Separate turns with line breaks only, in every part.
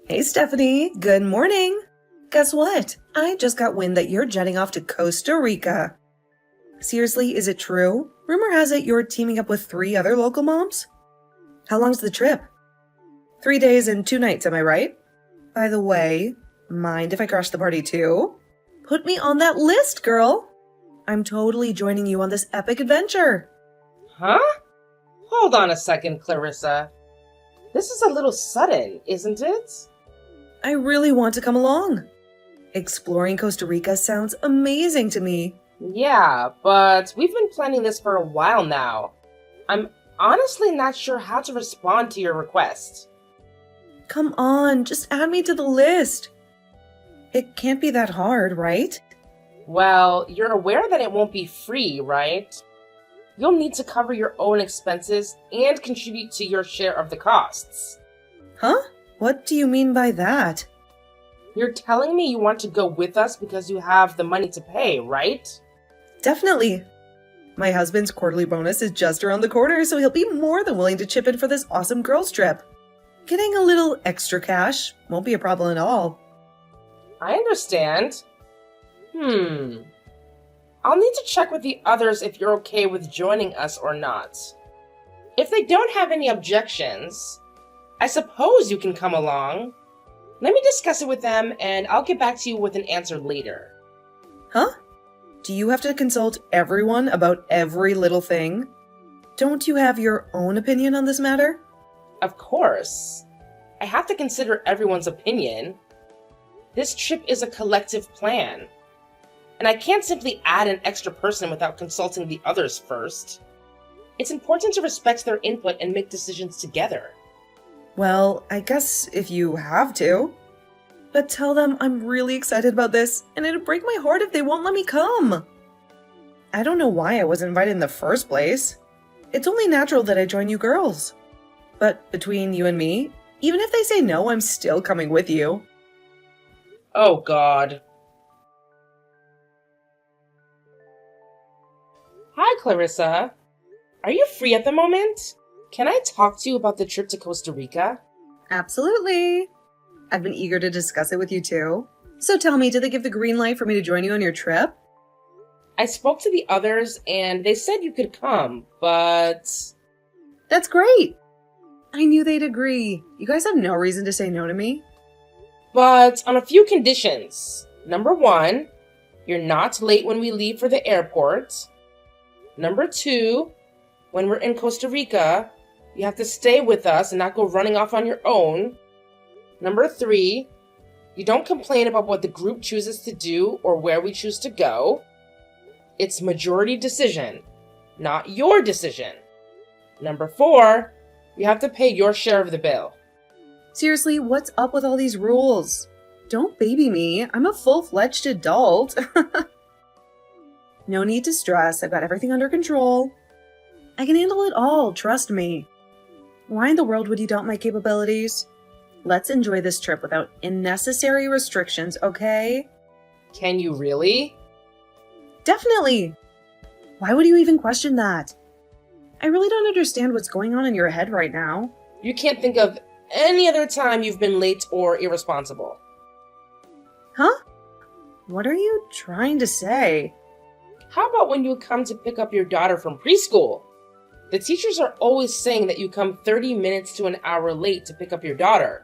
Hey Stephanie, good morning. Guess what? I just got wind that you're jetting off to Costa Rica. Seriously, is it true? Rumor has it you're teaming up with 3 other local moms? How long's the trip? 3 days and 2 nights, am I right? By the way, mind if I crash the party too? Put me on that list, girl. I'm totally joining you on this epic adventure.
Huh? Hold on a second, Clarissa. This is a little sudden, isn't it?
I really want to come along. Exploring Costa Rica sounds amazing to me.
Yeah, but we've been planning this for a while now. I'm honestly not sure how to respond to your request.
Come on, just add me to the list. It can't be that hard, right?
Well, you're aware that it won't be free, right? You'll need to cover your own expenses and contribute to your share of the costs.
Huh? What do you mean by that?
You're telling me you want to go with us because you have the money to pay, right?
Definitely. My husband's quarterly bonus is just around the corner, so he'll be more than willing to chip in for this awesome girls' trip. Getting a little extra cash won't be a problem at all.
I understand. I'll need to check with the others if you're okay with joining us or not. If they don't have any objections, I suppose you can come along. Let me discuss it with them and I'll get back to you with an answer later.
Huh? Do you have to consult everyone about every little thing? Don't you have your own opinion on this matter?
Of course. I have to consider everyone's opinion. This trip is a collective plan, and I can't simply add an extra person without consulting the others first. It's important to respect their input and make decisions together.
Well, I guess if you have to. But tell them I'm really excited about this, and it'd break my heart if they won't let me come. I don't know why I wasn't invited in the first place. It's only natural that I join you girls. But between you and me, even if they say no, I'm still coming with you.
Oh God. Hi, Clarissa. Are you free at the moment? Can I talk to you about the trip to Costa Rica?
Absolutely. I've been eager to discuss it with you too. So tell me, did they give the green light for me to join you on your trip?
I spoke to the others and they said you could come, but...
That's great. I knew they'd agree. You guys have no reason to say no to me.
But on a few conditions. Number 1, you're not late when we leave for the airport. Number 2, when we're in Costa Rica, you have to stay with us and not go running off on your own. Number 3, you don't complain about what the group chooses to do or where we choose to go. It's majority decision, not your decision. Number 4, you have to pay your share of the bill.
Seriously, what's up with all these rules? Don't baby me. I'm a full-fledged adult. No need to stress. I've got everything under control. I can handle it all, trust me. Why in the world would you doubt my capabilities? Let's enjoy this trip without unnecessary restrictions, okay?
Can you really?
Definitely! Why would you even question that? I really don't understand what's going on in your head right now.
You can't think of any other time you've been late or irresponsible.
Huh? What are you trying to say?
How about when you come to pick up your daughter from preschool? The teachers are always saying that you come 30 minutes to an hour late to pick up your daughter,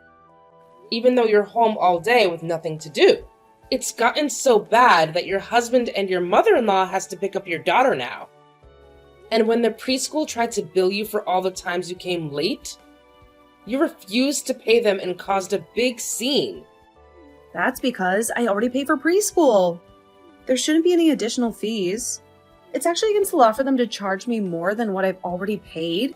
even though you're home all day with nothing to do. It's gotten so bad that your husband and your mother-in-law has to pick up your daughter now. And when the preschool tried to bill you for all the times you came late, you refused to pay them and caused a big scene.
That's because I already pay for preschool. There shouldn't be any additional fees. It's actually against the law for them to charge me more than what I've already paid.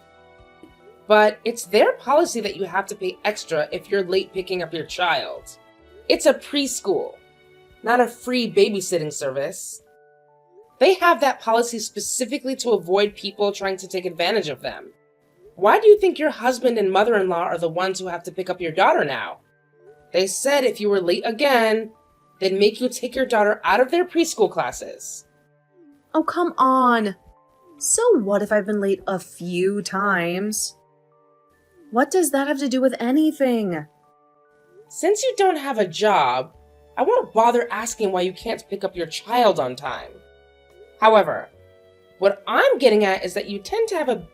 But it's their policy that you have to pay extra if you're late picking up your child. It's a preschool, not a free babysitting service. They have that policy specifically to avoid people trying to take advantage of them. Why do you think your husband and mother-in-law are the ones who have to pick up your daughter now? They said if you were late again, they'd make you take your daughter out of their preschool classes.
Oh, come on. So what if I've been late a few times? What does that have to do with anything?
Since you don't have a job, I won't bother asking why you can't pick up your child on time. However, what I'm getting at is that you tend to have a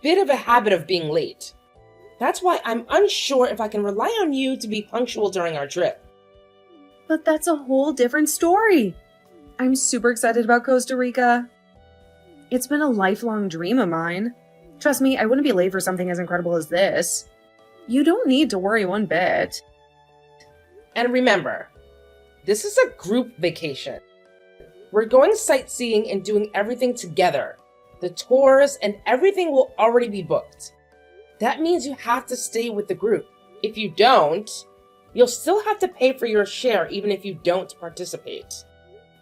bit of a habit of being late. That's why I'm unsure if I can rely on you to be punctual during our trip.
But that's a whole different story. I'm super excited about Costa Rica. It's been a lifelong dream of mine. Trust me, I wouldn't be late for something as incredible as this. You don't need to worry one bit.
And remember, this is a group vacation. We're going sightseeing and doing everything together. The tours and everything will already be booked. That means you have to stay with the group. If you don't, you'll still have to pay for your share even if you don't participate.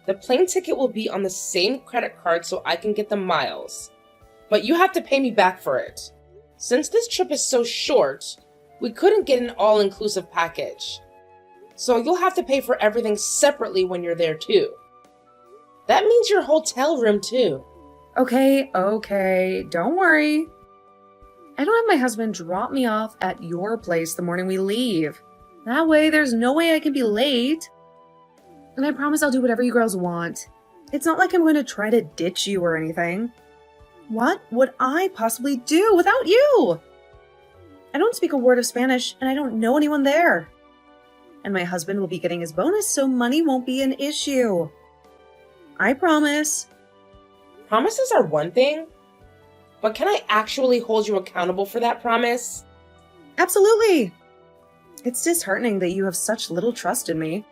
The plane ticket will be on the same credit card so I can get the miles. But you have to pay me back for it. Since this trip is so short, we couldn't get an all-inclusive package. So you'll have to pay for everything separately when you're there too. That means your hotel room too.
Okay, don't worry. I don't have my husband drop me off at your place the morning we leave. That way, there's no way I can be late. And I promise I'll do whatever you girls want. It's not like I'm going to try to ditch you or anything. What would I possibly do without you? I don't speak a word of Spanish, and I don't know anyone there. And my husband will be getting his bonus, so money won't be an issue. I promise.
Promises are one thing, but can I actually hold you accountable for that promise?
Absolutely. It's disheartening that you have such little trust in me.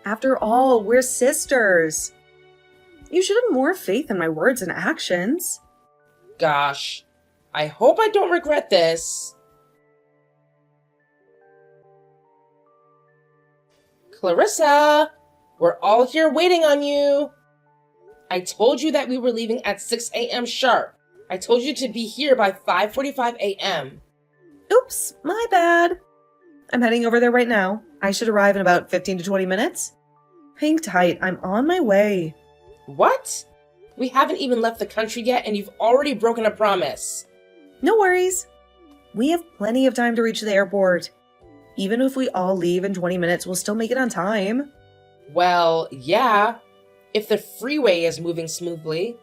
After all, we're sisters. You should have more faith in my words and actions.
Gosh, I hope I don't regret this. Clarissa, we're all here waiting on you. I told you that we were leaving at 6 a.m. sharp. I told you to be here by 5:45 a.m.
Oops, my bad. I'm heading over there right now. I should arrive in about 15 to 20 minutes. Hang tight, I'm on my way.
What? We haven't even left the country yet and you've already broken a promise.
No worries. We have plenty of time to reach the airport. Even if we all leave in 20 minutes, we'll still make it on time.
Well, yeah, if the freeway is moving smoothly.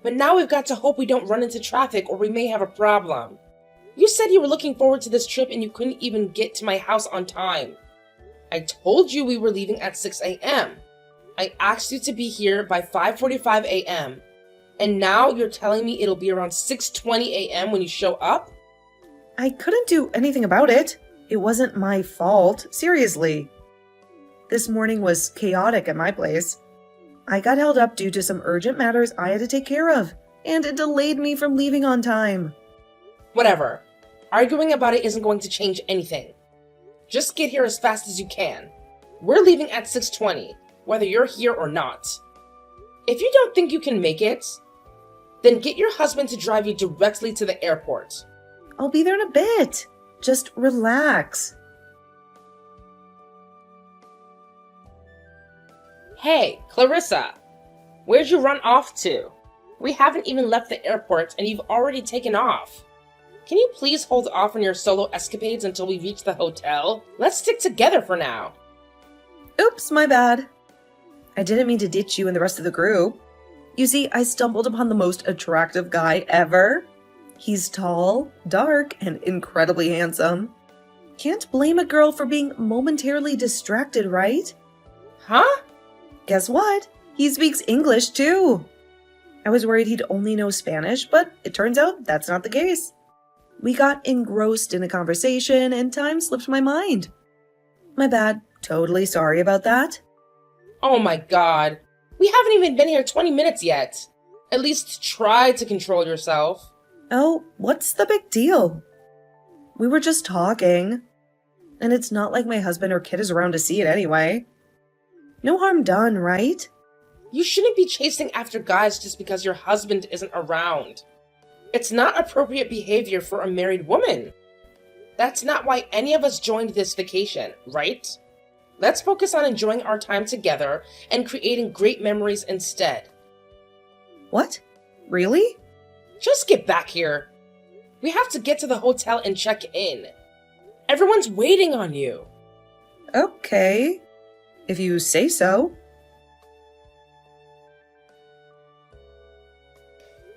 But now we've got to hope we don't run into traffic or we may have a problem. You said you were looking forward to this trip and you couldn't even get to my house on time. I told you we were leaving at 6 a.m. I asked you to be here by 5:45 a.m. And now you're telling me it'll be around 6:20 a.m. when you show up?
I couldn't do anything about it. It wasn't my fault, seriously. This morning was chaotic at my place. I got held up due to some urgent matters I had to take care of, and it delayed me from leaving on time.
Whatever. Arguing about it isn't going to change anything. Just get here as fast as you can. We're leaving at 6:20, whether you're here or not. If you don't think you can make it, then get your husband to drive you directly to the airport.
I'll be there in a bit. Just relax.
Hey, Clarissa, where'd you run off to? We haven't even left the airport and you've already taken off. Can you please hold off on your solo escapades until we reach the hotel? Let's stick together for now.
Oops, my bad. I didn't mean to ditch you and the rest of the group. You see, I stumbled upon the most attractive guy ever. He's tall, dark, and incredibly handsome. Can't blame a girl for being momentarily distracted, right?
Huh?
Guess what? He speaks English too. I was worried he'd only know Spanish, but it turns out that's not the case. We got engrossed in a conversation and time slipped my mind. My bad. Totally sorry about that.
Oh my god. We haven't even been here 20 minutes yet. At least try to control yourself.
Oh, what's the big deal? We were just talking. And it's not like my husband or kid is around to see it anyway. No harm done, right?
You shouldn't be chasing after guys just because your husband isn't around. It's not appropriate behavior for a married woman. That's not why any of us joined this vacation, right? Let's focus on enjoying our time together and creating great memories instead.
What? Really?
Just get back here. We have to get to the hotel and check in. Everyone's waiting on you.
Okay, if you say so.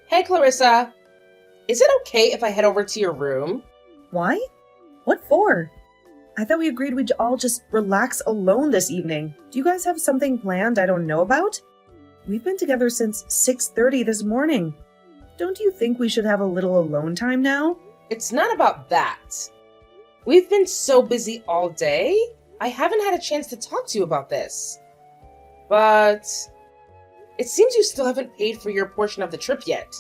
Hey, Clarissa. Is it okay if I head over to your room?
Why? What for? I thought we agreed we'd all just relax alone this evening. Do you guys have something planned I don't know about? We've been together since 6:30 this morning. Don't you think we should have a little alone time now?
It's not about that. We've been so busy all day, I haven't had a chance to talk to you about this. But it seems you still haven't paid for your portion of the trip yet.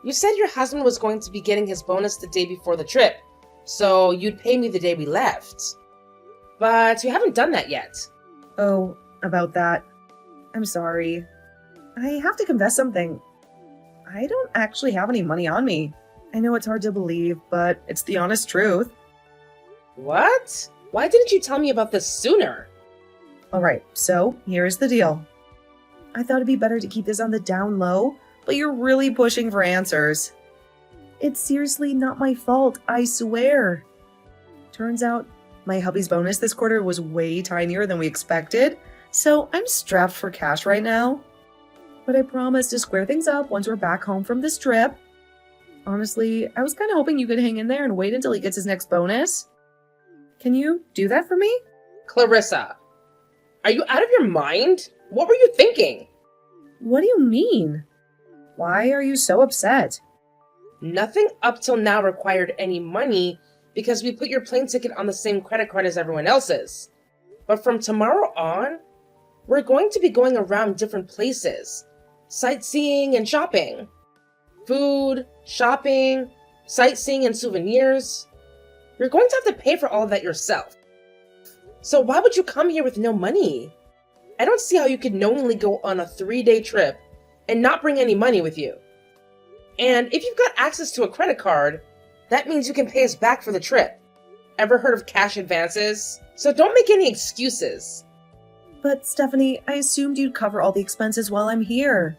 You said your husband was going to be getting his bonus the day before the trip, so you'd pay me the day we left. But you haven't done that yet.
Oh, about that. I'm sorry. I have to confess something. I don't actually have any money on me. I know it's hard to believe, but it's the honest truth.
What? Why didn't you tell me about this sooner?
Alright, so here's the deal. I thought it'd be better to keep this on the down low, but you're really pushing for answers. It's seriously not my fault, I swear. Turns out, my hubby's bonus this quarter was way tinier than we expected, so I'm strapped for cash right now. But I promise to square things up once we're back home from this trip. Honestly, I was kind of hoping you could hang in there and wait until he gets his next bonus. Can you do that for me?
Clarissa, are you out of your mind? What were you thinking?
What do you mean? Why are you so upset?
Nothing up till now required any money because we put your plane ticket on the same credit card as everyone else's. But from tomorrow on, we're going to be going around different places, sightseeing and shopping. Food, shopping, sightseeing and souvenirs. You're going to have to pay for all of that yourself. So why would you come here with no money? I don't see how you could knowingly go on a 3-day trip and not bring any money with you. And if you've got access to a credit card, that means you can pay us back for the trip. Ever heard of cash advances? So don't make any excuses.
But Stephanie, I assumed you'd cover all the expenses while I'm here.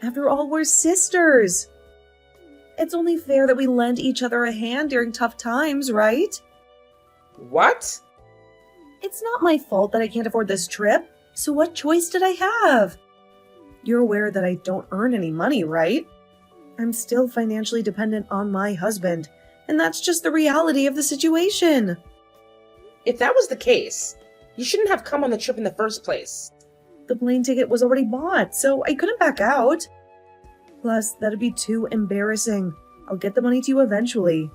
After all, we're sisters. It's only fair that we lend each other a hand during tough times, right?
What?
It's not my fault that I can't afford this trip, so what choice did I have? You're aware that I don't earn any money, right? I'm still financially dependent on my husband, and that's just the reality of the situation.
If that was the case, you shouldn't have come on the trip in the first place.
The plane ticket was already bought, so I couldn't back out. Plus, that'd be too embarrassing. I'll get the money to you eventually.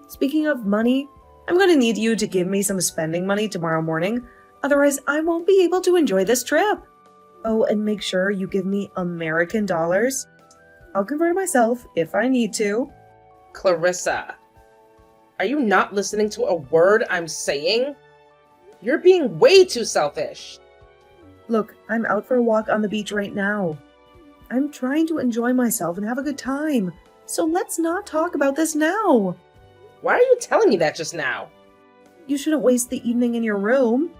Speaking of money, I'm going to need you to give me some spending money tomorrow morning, otherwise I won't be able to enjoy this trip. Oh, and make sure you give me American dollars. I'll convert it myself if I need to.
Clarissa, are you not listening to a word I'm saying? You're being way too selfish.
Look, I'm out for a walk on the beach right now. I'm trying to enjoy myself and have a good time, so let's not talk about this now.
Why are you telling me that just now?
You shouldn't waste the evening in your room.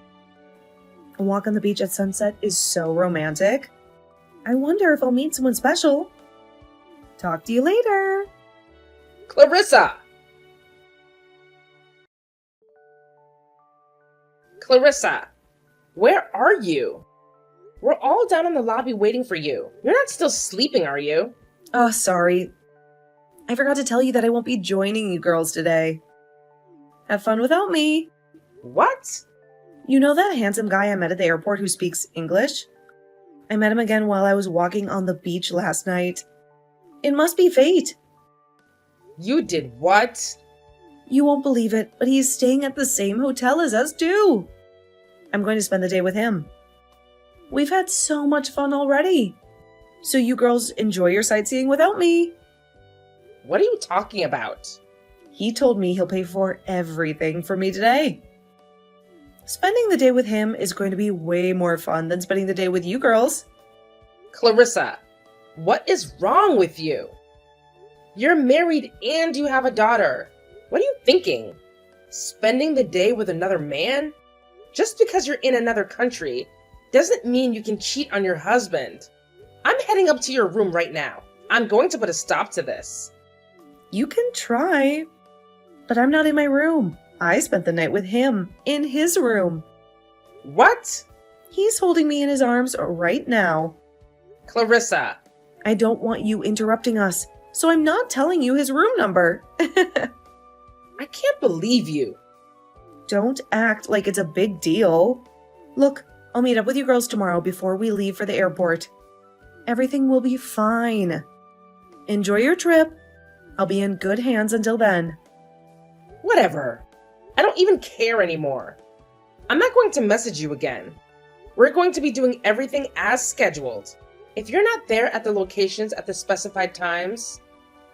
A walk on the beach at sunset is so romantic. I wonder if I'll meet someone special. Talk to you later.
Clarissa! Clarissa, where are you? We're all down in the lobby waiting for you. You're not still sleeping, are you?
Oh, sorry. I forgot to tell you that I won't be joining you girls today. Have fun without me.
What?
You know that handsome guy I met at the airport who speaks English? I met him again while I was walking on the beach last night. It must be fate.
You did what?
You won't believe it, but he's staying at the same hotel as us too. I'm going to spend the day with him. We've had so much fun already. So you girls enjoy your sightseeing without me.
What are you talking about?
He told me he'll pay for everything for me today. Spending the day with him is going to be way more fun than spending the day with you girls.
Clarissa, what is wrong with you? You're married and you have a daughter. What are you thinking? Spending the day with another man? Just because you're in another country doesn't mean you can cheat on your husband. I'm heading up to your room right now. I'm going to put a stop to this.
You can try, but I'm not in my room. I spent the night with him in his room.
What?
He's holding me in his arms right now.
Clarissa.
I don't want you interrupting us, so I'm not telling you his room number.
I can't believe you.
Don't act like it's a big deal. Look, I'll meet up with you girls tomorrow before we leave for the airport. Everything will be fine. Enjoy your trip. I'll be in good hands until then.
Whatever. I don't even care anymore. I'm not going to message you again. We're going to be doing everything as scheduled. If you're not there at the locations at the specified times,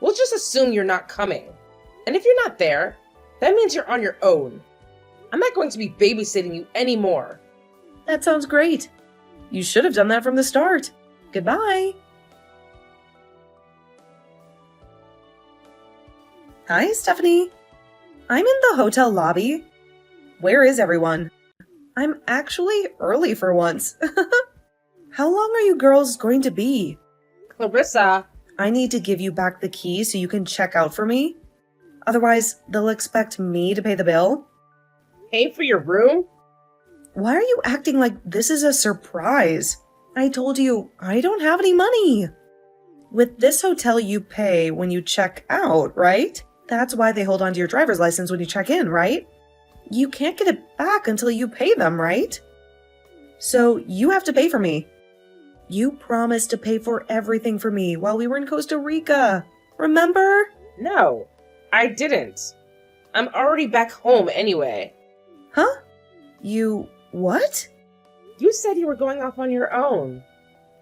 we'll just assume you're not coming. And if you're not there, that means you're on your own. I'm not going to be babysitting you anymore.
That sounds great. You should have done that from the start. Goodbye. Hi, Stephanie. I'm in the hotel lobby. Where is everyone? I'm actually early for once. How long are you girls going to be?
Clarissa.
I need to give you back the key so you can check out for me. Otherwise, they'll expect me to pay the bill.
Pay for your room?
Why are you acting like this is a surprise? I told you, I don't have any money. With this hotel, you pay when you check out, right? That's why they hold on to your driver's license when you check in, right? You can't get it back until you pay them, right? So you have to pay for me. You promised to pay for everything for me while we were in Costa Rica. Remember?
No, I didn't. I'm already back home anyway.
Huh? You what?
You said you were going off on your own.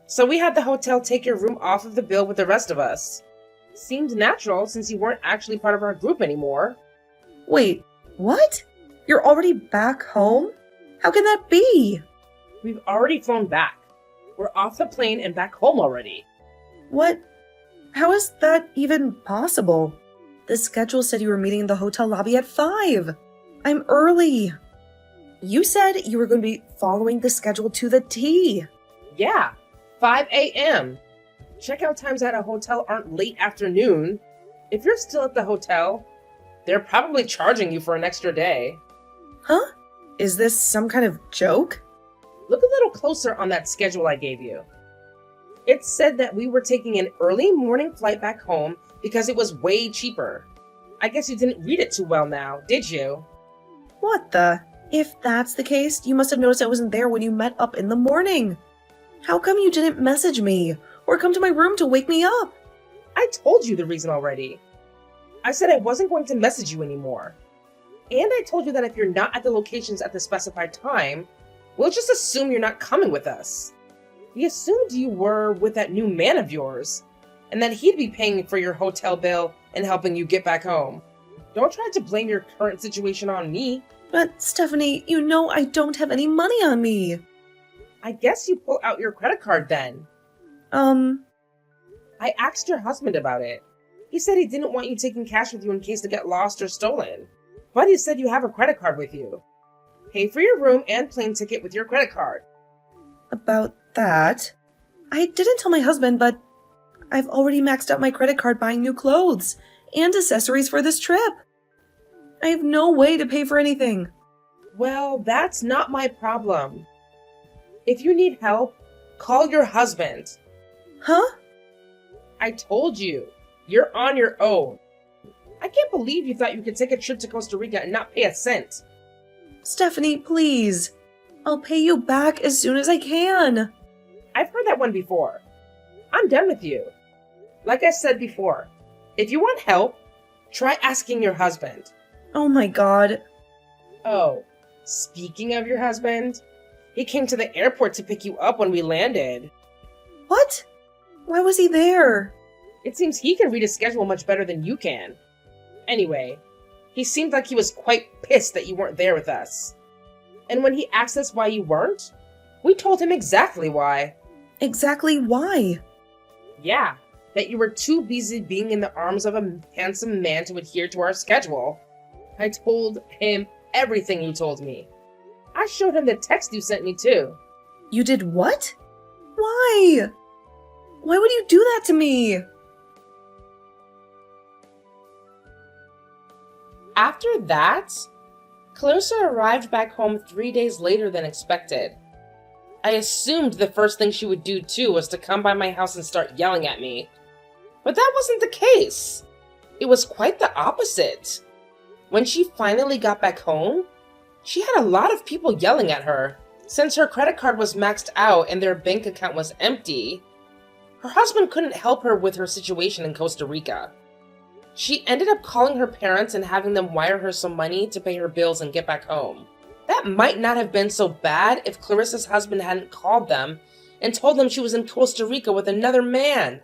So we had the hotel take your room off of the bill with the rest of us. Seemed natural since you weren't actually part of our group anymore.
Wait, what? You're already back home? How can that be?
We've already flown back. We're off the plane and back home already.
What? How is that even possible? The schedule said you were meeting in the hotel lobby at 5. I'm early. You said you were going to be following the schedule to the T.
Yeah, 5 a.m. Checkout times at a hotel aren't late afternoon. If you're still at the hotel, they're probably charging you for an extra day.
Huh? Is this some kind of joke?
Look a little closer on that schedule I gave you. It said that we were taking an early morning flight back home because it was way cheaper. I guess you didn't read it too well now, did you?
What the? If that's the case, you must have noticed I wasn't there when you met up in the morning. How come you didn't message me or come to my room to wake me up?
I told you the reason already. I said I wasn't going to message you anymore. And I told you that if you're not at the locations at the specified time, we'll just assume you're not coming with us. We assumed you were with that new man of yours, and that he'd be paying for your hotel bill and helping you get back home. Don't try to blame your current situation on me.
But, Stephanie, you know I don't have any money on me.
I guess you pull out your credit card then. I asked your husband about it. He said he didn't want you taking cash with you in case it got lost or stolen. But he said you have a credit card with you. Pay for your room and plane ticket with your credit card.
About that, I didn't tell my husband, but I've already maxed out my credit card buying new clothes and accessories for this trip. I have no way to pay for anything.
Well, that's not my problem. If you need help, call your husband.
Huh?
I told you, you're on your own. I can't believe you thought you could take a trip to Costa Rica and not pay a cent.
Stephanie, please. I'll pay you back as soon as I can.
I've heard that one before. I'm done with you. Like I said before, if you want help, try asking your husband.
Oh my god.
Oh, speaking of your husband, he came to the airport to pick you up when we landed.
What? Why was he there?
It seems he can read a schedule much better than you can. Anyway, he seemed like he was quite pissed that you weren't there with us. And when he asked us why you weren't, we told him exactly why.
Exactly why?
Yeah, that you were too busy being in the arms of a handsome man to adhere to our schedule. I told him everything you told me. I showed him the text you sent me too.
You did what? Why? Why would you do that to me?
After that, Clarissa arrived back home 3 days later than expected. I assumed the first thing she would do too was to come by my house and start yelling at me. But that wasn't the case. It was quite the opposite. When she finally got back home, she had a lot of people yelling at her. Since her credit card was maxed out and their bank account was empty, her husband couldn't help her with her situation in Costa Rica. She ended up calling her parents and having them wire her some money to pay her bills and get back home. That might not have been so bad if Clarissa's husband hadn't called them and told them she was in Costa Rica with another man.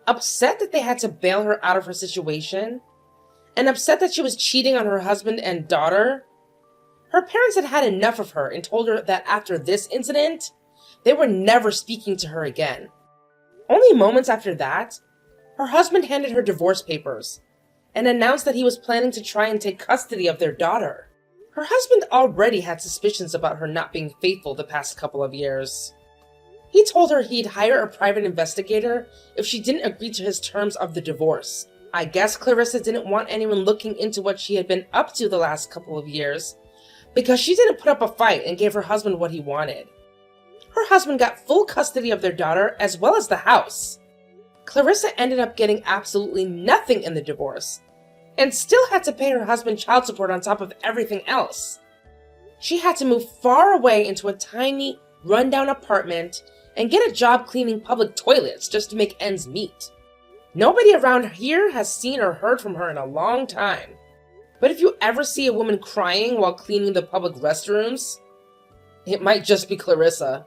Upset that they had to bail her out of her situation, and upset that she was cheating on her husband and daughter, her parents had had enough of her and told her that after this incident, they were never speaking to her again. Only moments after that, her husband handed her divorce papers and announced that he was planning to try and take custody of their daughter. Her husband already had suspicions about her not being faithful the past couple of years. He told her he'd hire a private investigator if she didn't agree to his terms of the divorce. I guess Clarissa didn't want anyone looking into what she had been up to the last couple of years, because she didn't put up a fight and gave her husband what he wanted. Her husband got full custody of their daughter as well as the house. Clarissa ended up getting absolutely nothing in the divorce, and still had to pay her husband child support on top of everything else. She had to move far away into a tiny, rundown apartment and get a job cleaning public toilets just to make ends meet. Nobody around here has seen or heard from her in a long time. But if you ever see a woman crying while cleaning the public restrooms, it might just be Clarissa.